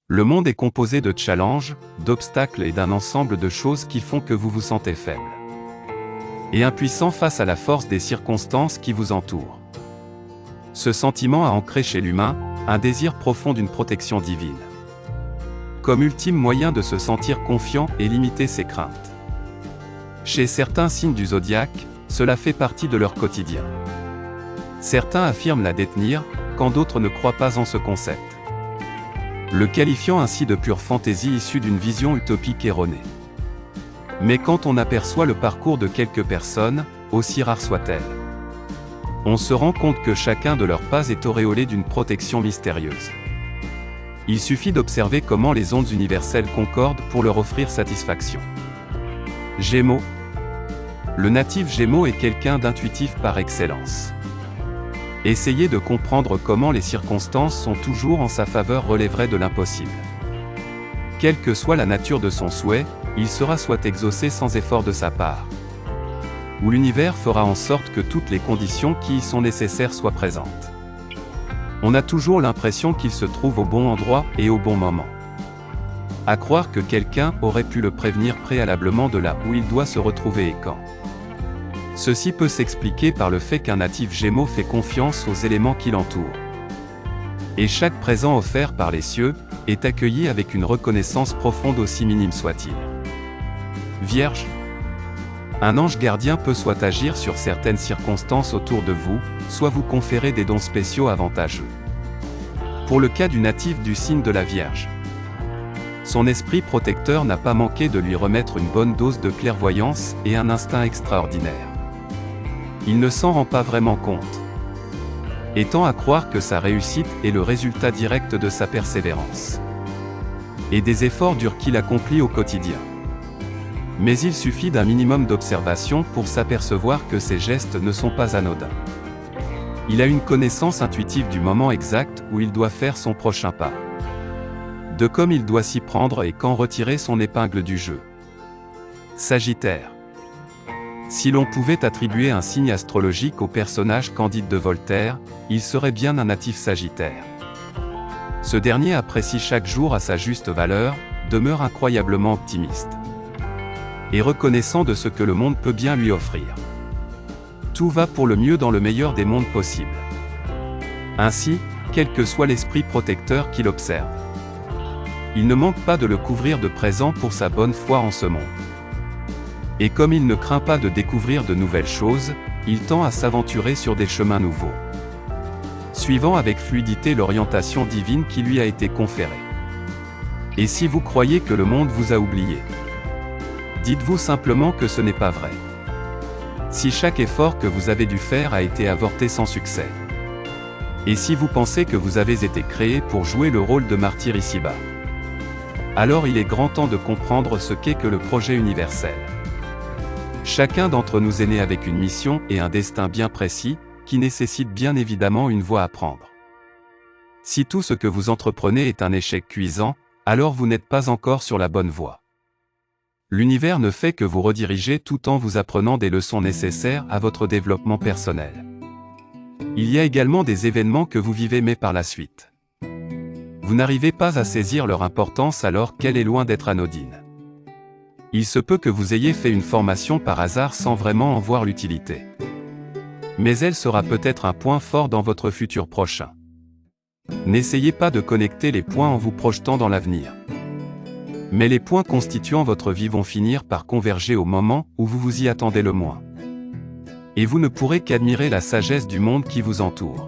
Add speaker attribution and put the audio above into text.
Speaker 1: Le monde est composé de challenges, d'obstacles et d'un ensemble de choses qui font que vous vous sentez faible et impuissant face à la force des circonstances qui vous entourent. Ce sentiment a ancré chez l'humain un désir profond d'une protection divine, comme ultime moyen de se sentir confiant et limiter ses craintes. Chez certains signes du zodiaque, cela fait partie de leur quotidien. Certains affirment la détenir, quand d'autres ne croient pas en ce concept, le qualifiant ainsi de pure fantaisie issue d'une vision utopique erronée. Mais quand on aperçoit le parcours de quelques personnes, aussi rares soient-elles, on se rend compte que chacun de leurs pas est auréolé d'une protection mystérieuse. Il suffit d'observer comment les ondes universelles concordent pour leur offrir satisfaction. Gémeaux. Le natif Gémeaux est quelqu'un d'intuitif par excellence. Essayer de comprendre comment les circonstances sont toujours en sa faveur relèverait de l'impossible. Quelle que soit la nature de son souhait, il sera soit exaucé sans effort de sa part, ou l'univers fera en sorte que toutes les conditions qui y sont nécessaires soient présentes. On a toujours l'impression qu'il se trouve au bon endroit et au bon moment. À croire que quelqu'un aurait pu le prévenir préalablement de là où il doit se retrouver et quand. Ceci peut s'expliquer par le fait qu'un natif Gémeaux fait confiance aux éléments qui l'entourent. Et chaque présent offert par les cieux est accueilli avec une reconnaissance profonde aussi minime soit-il. Vierge. Un ange gardien peut soit agir sur certaines circonstances autour de vous, soit vous conférer des dons spéciaux avantageux. Pour le cas du natif du signe de la Vierge, son esprit protecteur n'a pas manqué de lui remettre une bonne dose de clairvoyance et un instinct extraordinaire. Il ne s'en rend pas vraiment compte, étant à croire que sa réussite est le résultat direct de sa persévérance et des efforts durs qu'il accomplit au quotidien. Mais il suffit d'un minimum d'observation pour s'apercevoir que ses gestes ne sont pas anodins. Il a une connaissance intuitive du moment exact où il doit faire son prochain pas, de comme il doit s'y prendre et quand retirer son épingle du jeu. Sagittaire. Si l'on pouvait attribuer un signe astrologique au personnage Candide de Voltaire, il serait bien un natif Sagittaire. Ce dernier apprécie chaque jour à sa juste valeur, demeure incroyablement optimiste et reconnaissant de ce que le monde peut bien lui offrir. Tout va pour le mieux dans le meilleur des mondes possibles. Ainsi, quel que soit l'esprit protecteur qu'il observe, il ne manque pas de le couvrir de présents pour sa bonne foi en ce monde. Et comme il ne craint pas de découvrir de nouvelles choses, il tend à s'aventurer sur des chemins nouveaux, suivant avec fluidité l'orientation divine qui lui a été conférée. Et si vous croyez que le monde vous a oublié, dites-vous simplement que ce n'est pas vrai. Si chaque effort que vous avez dû faire a été avorté sans succès, et si vous pensez que vous avez été créé pour jouer le rôle de martyr ici-bas, alors il est grand temps de comprendre ce qu'est que le projet universel. Chacun d'entre nous est né avec une mission et un destin bien précis, qui nécessite bien évidemment une voie à prendre. Si tout ce que vous entreprenez est un échec cuisant, alors vous n'êtes pas encore sur la bonne voie. L'univers ne fait que vous rediriger tout en vous apprenant des leçons nécessaires à votre développement personnel. Il y a également des événements que vous vivez mais par la suite, vous n'arrivez pas à saisir leur importance alors qu'elle est loin d'être anodine. Il se peut que vous ayez fait une formation par hasard sans vraiment en voir l'utilité. Mais elle sera peut-être un point fort dans votre futur prochain. N'essayez pas de connecter les points en vous projetant dans l'avenir. Mais les points constituant votre vie vont finir par converger au moment où vous vous y attendez le moins. Et vous ne pourrez qu'admirer la sagesse du monde qui vous entoure.